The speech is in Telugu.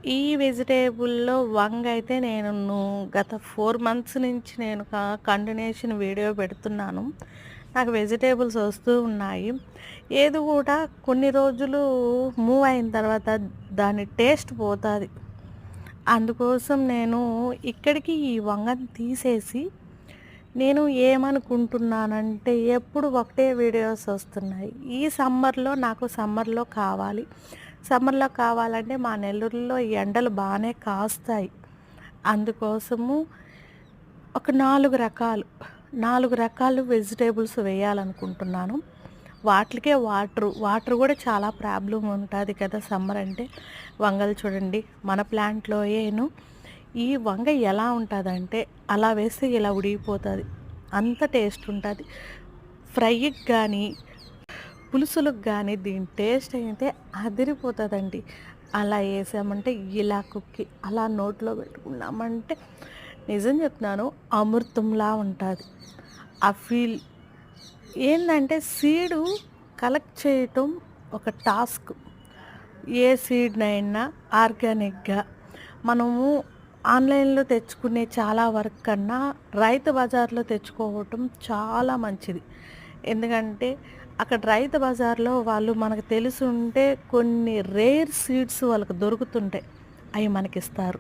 ఈ వెజిటేబుల్‌లో వంగైతే గత 4 మంత్స్ నుంచి నేను కంటిన్యూషన్ వీడియో పెడుతున్నాను. నాకు వెజిటేబుల్స్ వస్తూ ఉన్నాయి. ఏది కూడా కొన్ని రోజులు మూవ్ అయిన తర్వాత దాని టేస్ట్ పోతది. అందుకోసం నేను ఇక్కడికి ఈ వంగని తీసేసి నేను ఏమనుకుంటున్నానంటే ఎప్పుడు ఒకటే వీడియోస్ వస్తున్నాయి. ఈ సమ్మర్‌లో కావాలి. సమ్మర్‌లో కావాలంటే మా నెల్లూరులో ఎండలు బానే కాస్తాయి. అందుకోసము ఒక 4 రకాలు వెజిటేబుల్స్ వేయాలనుకుంటున్నాను. వాటిలికే వాటర్ కూడా చాలా ప్రాబ్లమ్ ఉంటది కదా! సమ్మర్ అంటే. వంగలు చూడండి మన ప్లాంట్‌లోయేను ఈ వంగ ఎలా ఉంటదంటే అలా వేస్తే ఇలా ఉడికిపోతది. అంత టేస్ట్ ఉంటది. ఫ్రైకి గానీ, పులుసులకు గానీ దీని టేస్ట్ అయితే అదిరిపోతదండి. అలా ఏసామంటే ఇలా అలా నోట్లో పెట్టుకున్నామంటే నిజం చెప్తున్నాను అమృతంలా ఉంటది. ఆ ఫీల్ ఏందంటే సీడు కలెక్ట్ చేయటం ఒక టాస్క్. ఏ సీడ్‌నైనా ఆర్గానిక్‌గా మనము ఆన్‌లైన్‌లో తెచ్చుకునే చాలా వరకు కన్నా రైతు బజార్‌లో తెచ్చుకోవటం చాలా మంచిది. ఎందుకంటే అక్కడ రైతు బజార్‌లో వాళ్ళు మనకు తెలిసుంటే కొన్ని రేర్ సీడ్స్ వాళ్ళకి దొరుకుతుంటాయి. అయి మనకిస్తారు.